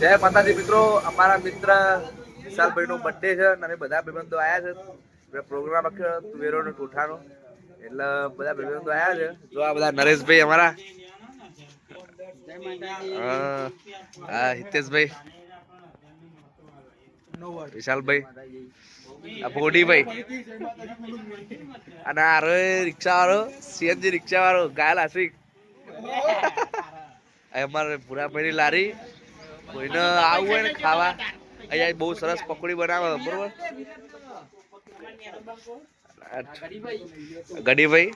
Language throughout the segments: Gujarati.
જય માતાજી મિત્રો, અમારા મિત્ર વિશાલભાઈ નો બર્થડે છે અને બધા ભાઈબંધો આવ્યા છે. પ્રોગ્રામ રાખ્યો તુવેરો ને ટોઠાનો, એટલે બધા ભાઈબંધો આવ્યા છે. જો આ બધા નરેશભાઈ અમારા, હા હિતેશભાઈ, વિશાલભાઈ, આ ભોડીભાઈ અને આ રિક્ષા વાળો સીએનજી રિક્ષા વાળો ગાયલ આશિક, અમારે ભૂરાભાઈ ની લારી. કોઈને આવું હોય ને ખાવા, અહીંયા બહુ સરસ પકોડી બનાવે બરોબર. ગડીભાઈ,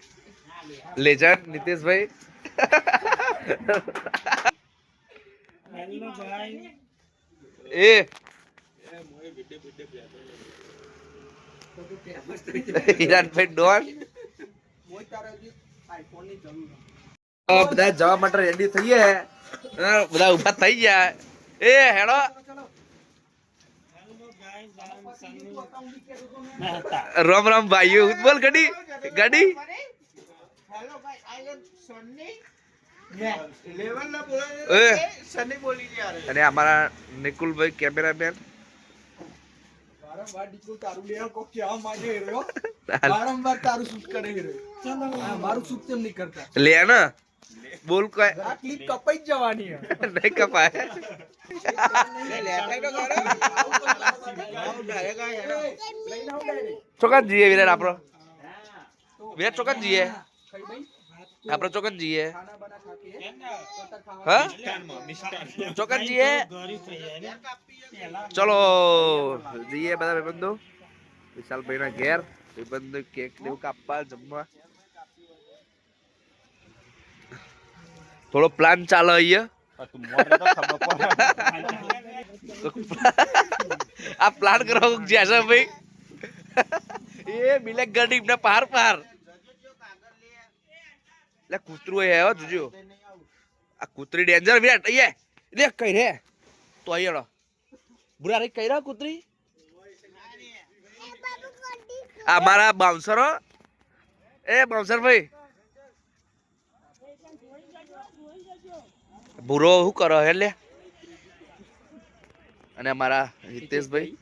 લેજન્ડ નીતિશભાઈ, એ હિરાનભાઈ ડોન. બધા જવા માટે રેડી થઈએ, બધા ઉભા થઈ ગયા. એ હેડો રામ રામ ભાઈઓ, બોલ ગડી ગડી. અને અમારા નિકુલભાઈ કેમેરામેન, લે ને બોલ કોઈ કપાઈ જવાની નહીં કપાય. ચોકન જઈએ વિરાટ, આપડો વિરાટ ચોકન જઈએ, આપડે ચોકન જઈએ, હા ચોકન જઈએ. ચલો જઈએ બધા ભાઈબંધો વિશાલભાઈ ના ઘેર. ભાઈબંધો કેક ને એવું કાપવા જમવા થોડો પ્લાન ચાલે અહીંયા. આ પ્લાન કરો જैसा ભાઈ, એ મિલે ગરીબ ને પાર પાર લે કૂતરું હે જોજો. આ કૂતરી ડેન્જર વિરાટ અહીંયા લે કઈ રે તો અહીંયા બુરા રે કઈ રે કૂતરી. આ મારા બાઉન્સરો, એ બાઉન્સર ભાઈ ભૂરો શું કરો હે લે. અને અમારા હિતેશભાઈ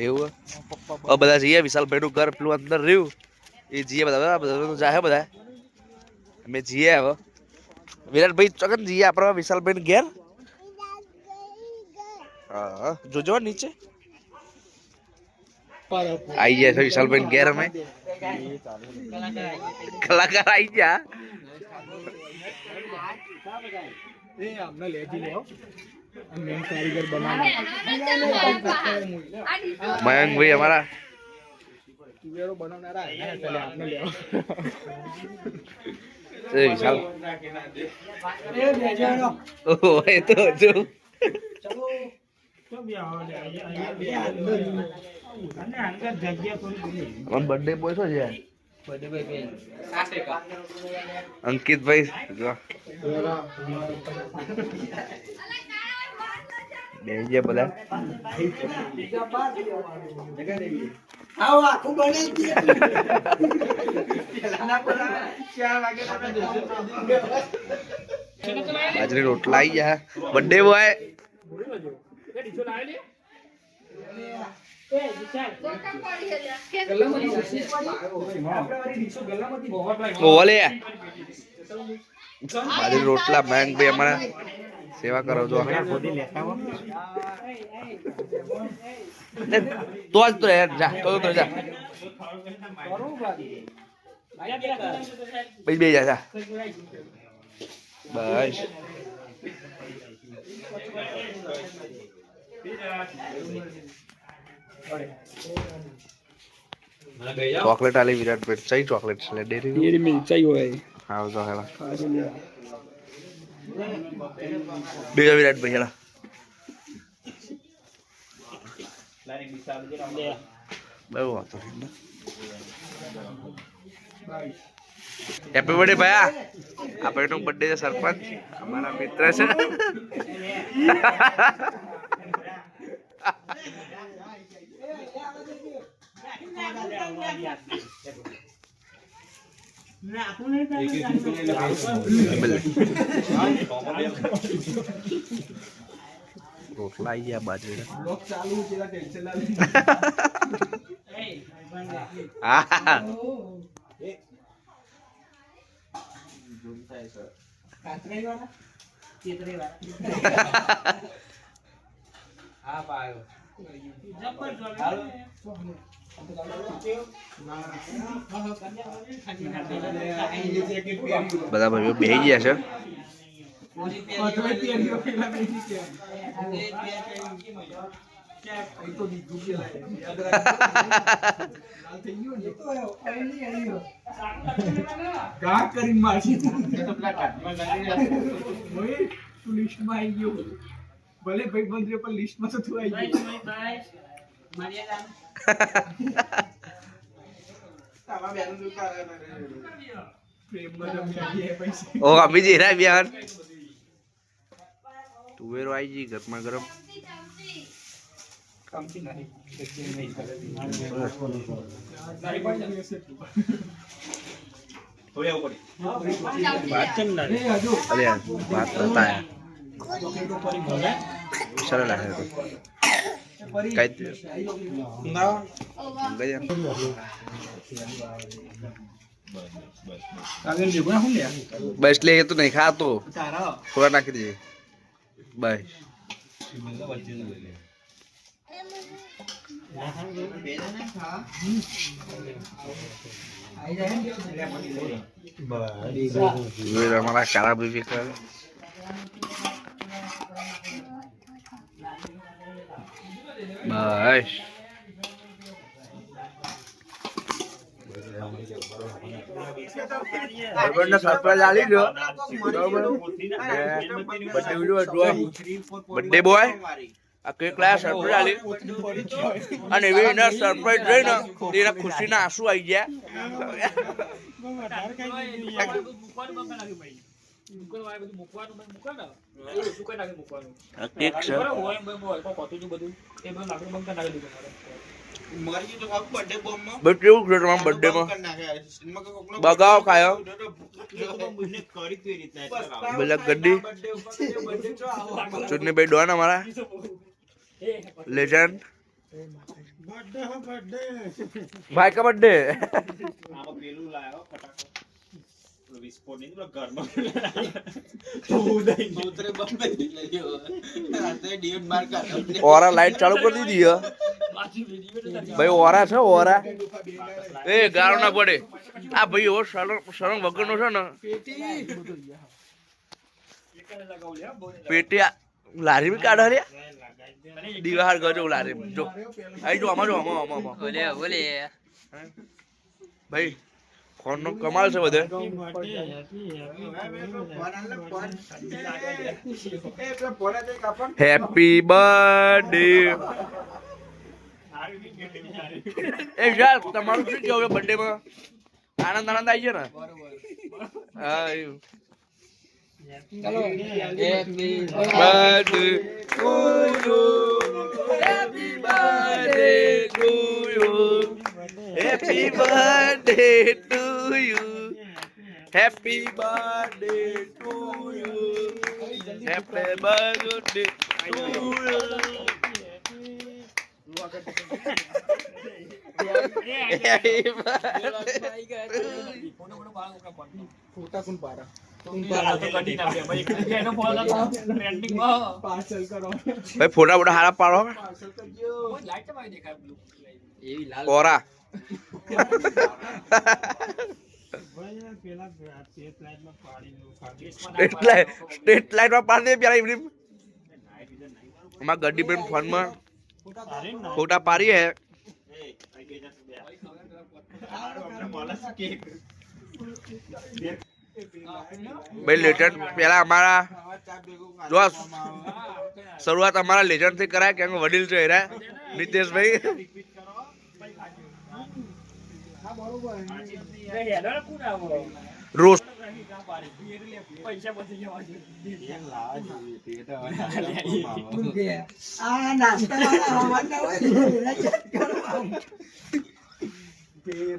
એવું બધા જઈએ. વિશાલભાઈ નું ઘર પેલું અંદર રહ્યું એ જઈએ, બધા જાય બધા અમે જઈએ. હવે વિરાટભાઈ ચોકન જઈએ આપડે વિશાલભાઈ ઘેર. હા જોજો નીચે આઈ ગયા છે વિશાલભાઈ ઘેર. અમે કલાકાર આઈ ગયા. મયંકભાઈ અમારા વિશાલ બર્થડે બોય છો છે અંકિતભાઈ બેસી બધા બાજરી રોટલા આવી ગયા. બર્થડે બોય બાજરી રોટલા. મયંકભાઈ અમારા સેવા કરો છો તો જ તો જા તો જા ભાઈ બે જા બસ. ચોકલેટ આલી વિરાટ ભાઈ. સહી ચોકલેટ છે ડેરી મિલ્ક ચાઈ હોય. હા તો હેલા બીજો વિરાટ ભાઈ હેલા બહુ વાતો. હેપી બર્થડે ભાઈ. આ ભાઈ નો બર્થડે છે. સરપંચ અમારા મિત્ર છે. રોટલા આવી ગયા બાજરી બધા ભાઈઓ બેસી ગયા છે ભલે ભાઈ મંત્રી પણ લિસ્ટમાં તો તું આવી ઓ અભી जी रहा बिहार તુવેરો આવી ગઈ ગરમા ગરમ अरे बात करता है सरल है बस ले तो नहीं खा तो थोड़ा नाखी दीजिए बस हमारा काला बीबी का बस સરપ્રાઈઝ આલી દો બર્થડે બોય આ કેક લાયા સરપ્રાઈઝ આલી અને એવી એના સરપ્રાઈઝ જોઈને તેના ખુશીના આંસુ આવી ગયા કેક છે બટ કેવું છે તમારા બર્થડે માં બગાવ ખાયો બધા ગड्डी ચુન્ની ભાઈ ડોન અમારા લેજેન્ડ ભાઈ કા બર્થડે ઓરા લાઈટ ચાલુ કરી દીધી है भाई ओरा छे ओरा ए गारो ना पड़े आ भाई ओ सरंग वगर नो छे ने पेटी लारी में काढा रे दीवार गजो लारी जो आई जो आमा बोले बोले भाई फोन नो कमाल छे बधे हैप्पी बर्थडे ए यार તમારું શું કેવું બર્થડે માં આનંદ આવી છે ને હા ચલો happy birthday to you happy birthday to you happy birthday to you happy birthday to you happy birthday to you भाई फोटा बोटा हारा पाड़ो ओरा स्ट्रेट लाइट में पाड़ दे प्यारा इवनिंग हमारा गड्डी पे फोन में फोटा पारी है भाई लेजेंड पहला हमारा जो शुरुआत हमारा लेजेंड से करा है क्या वडील जो है नितेश भाई रोज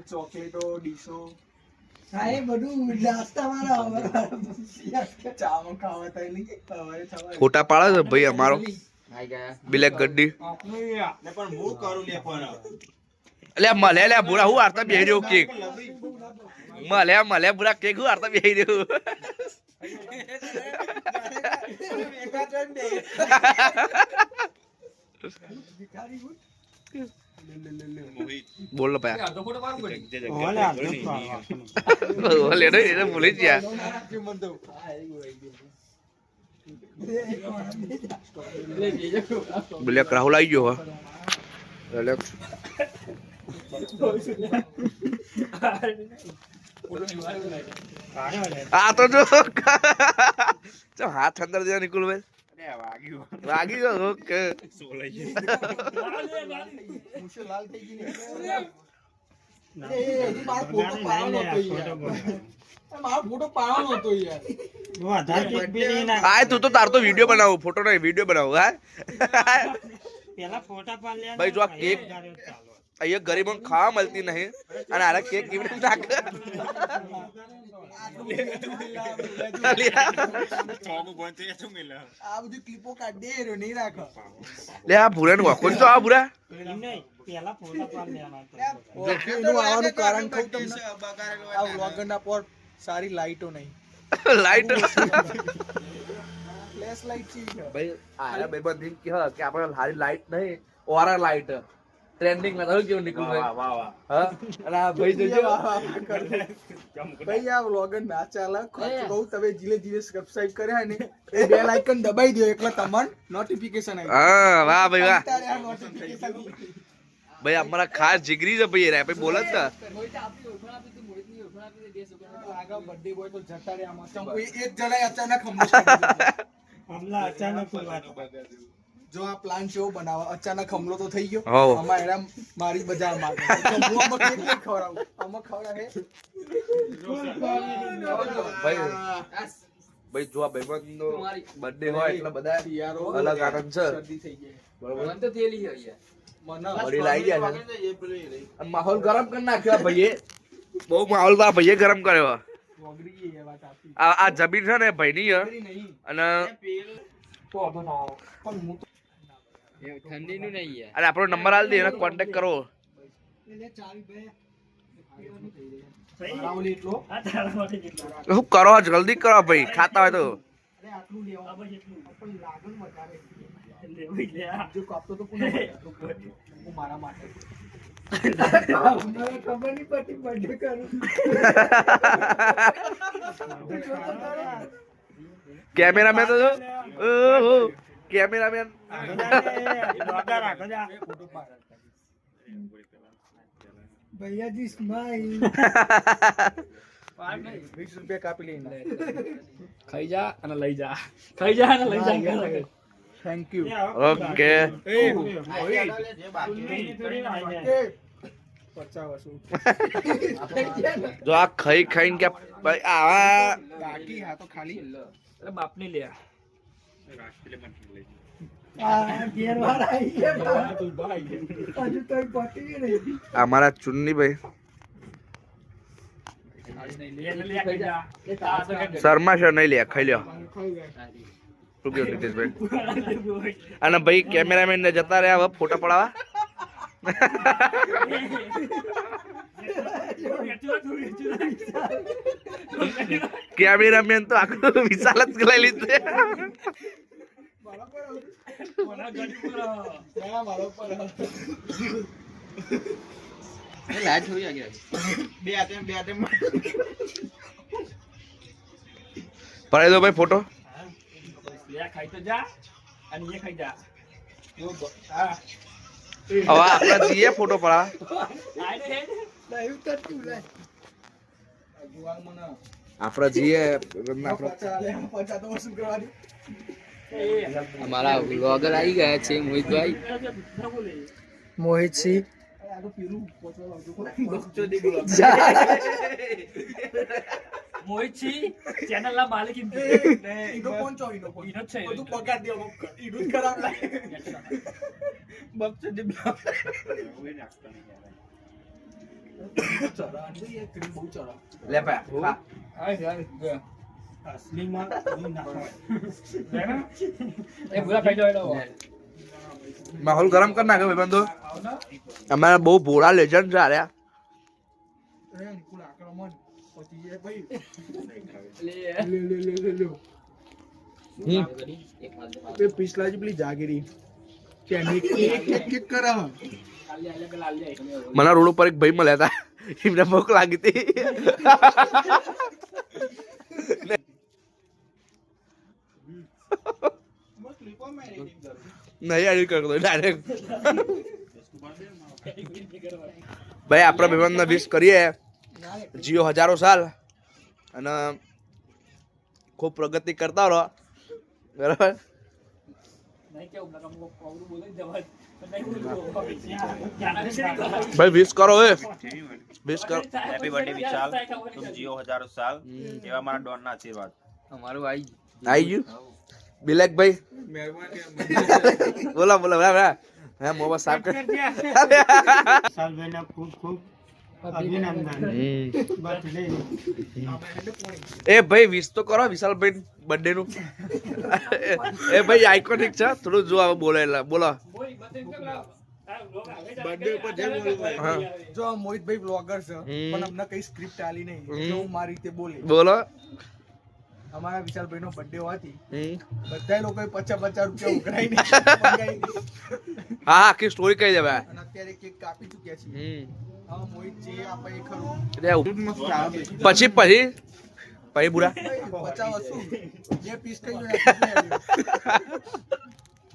चॉकलेटो डिशो હા એ બધું નાસ્તા વાળા ચામાં ખાવા થાય નહીં સવારે થવા ફોટા પાડે છે ભાઈ અમારો બ્લેક ગड्डी પણ હું કરું લે પણ એટલે મળે લે બુરા હું આરતા બેહી રહ્યો કેક મળે બુરા કેક હું આરતા બેહી રહ્યો બોલ પયા ઓલે ને એને ભૂલી જ ગયા બ્લેક રાહુલ આવી ગયો એટલે આ તો જો હાથ અંદર દે નિકુલ ભાઈ વાગી ગયો ઓકે મૂછો લાલ થઈ ગઈ ને એ મારો ફોટો પાડવાનો હતો યાર મારો ફોટો પાડવાનો હતો યાર આ તું તો તાર તો વિડિયો બનાવો ફોટો નહીં વિડિયો બનાવો હા પેલા ફોટા પાડ લે ભાઈ જો આ કેક અહીંયા ગરીબોને ખાવા મળતી નહીં અને આરા કેક કેવી રીતે નાખે આ બધી ક્લિપો કાઢ દે રો નહીં રાખો લે આ ભૂરા નું કોણ તો આ ભૂરા નહીં પેલા ફોટા પાડ લેવાના એનું આવવાનું કારણ કહું તમને આ વ્લોગરના પર સારી લાઈટો નહીં લાઈટ ફ્લેશ લાઈટ છે ભાઈ આરા બે બંધી કે આપણે હારી લાઈટ નહીં ઓરા લાઈટ ટ્રેન્ડિંગ માં થયું કેવું નીકળું ભાઈ વાહ વાહ હા અને આ ભાઈ જોજો ભાઈ આ વ્લોગર ના ચાલે કહું તમે જીલે જીલે સબસ્ક્રાઇબ કર્યા ને એ બેલ આઇકન દબાઈ દો એટલે તમને નોટિફિકેશન આવી હા વાહ ભાઈ વાહ તારે આ નોટિફિકેશન ભાઈ અમારા ખાસ જીગરી છે ભાઈ રે ભાઈ બોલ જ આગળ બર્થડે બોય તો જતા રે આમાં તો કોઈ એક જણાએ અચાનક હમલા અચાનક વાત જો આ પ્લાન છે એવો બનાવવા અચાનક હુમલો તો થઈ ગયો હોવ. આમાં એના મારી બજાર માં આમાં કેક નહીં ખવડાવું આમાં ખવડાવે ભાઈ જો આ ભાઈબંધ નો બર્થડે હોય એટલે બધા યારો અલગ આનંદ છે શરદી થઈ જાય બરોબર મને વડી લાગી ગયા છે અને માહોલ ગરમ કરી નાખ્યો આ ભાઈએ બહુ માહોલ તો આ ભાઈએ ગરમ કર્યો વગડી એ વાત આપી આ જમીન છે ને ભાઈની છે નહીં અને પણ હું તો અને આપણો નંબર આલ દે એને કોન્ટેક્ટ કરો રાવલી એટલો આ તારા માટે કેટલા શું કરો જલ્દી કરો ભાઈ ખાતા હોય તો અરે આટલું લેવા પણ લાગણ વધારે લેવી લે જો કાપતો તો કોને હું મારા માટે મને ખબર નહીં પડતી બર્થડે કરું કેમેરામેન તો જો ઓહો કેમેરામેન ડોગા રાખો જા ભૈયા જી સ્માઈલ 20 રૂપિયા કાપી લઈને ખાઈ જા અને લઈ જા થેન્ક યુ ઓકે જો આ ખાઈ ખાઈને કે ભાઈ આવા બાકી હા તો ખાલી બાપની લે ઘેર વાર આવી ગયા હજુ તો પતી નહીં અમારા ચુન્ની ભાઈ શર્મા છે નહીં લે ખાઈ લ્યો શું કેવું નીતિશભાઈ અને ભાઈ કેમેરામેન ને જતા રહ્યા હવે ફોટા પડાવવા કેમેરામેન તો આખું વિશાલ જ લઈ લીધું પડાઈ દો ભાઈ ફોટો ખાઈ તો જા અને એ ખાઈ જા હવે આપડે જઈએ ફોટો પડાવવા આપડે જઈએ અમારા વ્લોગર આવી ગયા છે મોહિતભાઈ મોહિતસિંહ મોહિત છી ચેનલ ના માલિક ઈનો કોણ છો ઈનો કોણ ઈનો છે બધું પગાર દે ઈનો જ ખરાબ લાગે બક્સો દી ચરાની એ ક્રીમ બહુ ચરા. લે ભાઈ ખા. અસલીમાં કોઈ ના હોય. એ પૂરા ખાઈ જાવ માહોલ ગરમ કરી નાખ્યો ભાઈબંધો. અમારા બહુ ભોળા લેજન્ડ છે આર્યા. એ નિકુલ આક્રમણ પતી જાય ભાઈ. લે લે. બે પિછલાજી પેલી જાગીરી કેની એક કરે હ. મને રોડ ઉપર એક ભાઈ મળ્યા હતા. એમને ભૂખ લાગી હતી. નહીં એડિટ કરતો ડાયરેક્ટ. ભાઈ આપણા ભાઈબંધને વિશ કરીએ જીઓ હજારો સાલ અને ખૂબ પ્રગતિ કરતા રહો. બરાબર. નહીં કેવું ના કમ કોવરું બોલે જવા ભાઈ વિશ કરો એ વિશ કરો. हैप्पी बर्थडे विशाल तुम जियो हजारों साल एवा हमारा डॉन ना आशीर्वाद અમારું આઈ આવી ગયું બિલેક ભાઈ. બોલો બોલો બરાબર. હે મોબાઈલ સાફ કર. સાલભાઈને ખૂબ ખૂબ અભિનંદન. બર્થડે એ ભાઈ વિશ તો કરો વિશાલભાઈ બર્થડે નું. એ ભાઈ આઇકોનિક છે થોડું જો આવે બોલે એટલે બોલો. બર્થડે ઉપર જે બોલવું હા જો મોહિતભાઈ બ્લોગર છે પણ અમને કઈ સ્ક્રિપ્ટ આલી નહીં એટલે હું મારી રીતે બોલી. બોલો. અમારા વિશાલભાઈ નો બર્થડે હોવાથી હમ. બધા લોકો 50 રૂપિયા ઉઘરાઈ હા આખી સ્ટોરી કહી દે ભાઈ. અને અત્યારે કેક કાપી ચૂક્યા છીએ. હમ. હા મોહિત જે આપે એ ખરું. પછી પછી પછી બુરા 50 વસૂલ જે પીસ કઈ ગયો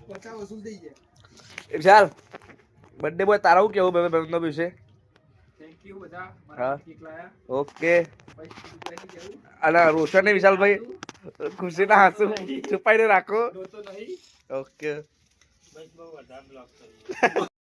50 વસૂલ થઈ જાય. ચાલ બર્થડે બોય તારા શું કેવું ભાઈ બેનનો વિશે. થેન્ક યુ બધા હા. મારા કેક લાયા ઓકે. પછી કેવું અને રોશન ને વિશાલભાઈ ખુશીના આંસુ છુપાઈને રાખો. તો નહીં ઓકે. બહુ વધારે બ્લોગ કર્યો.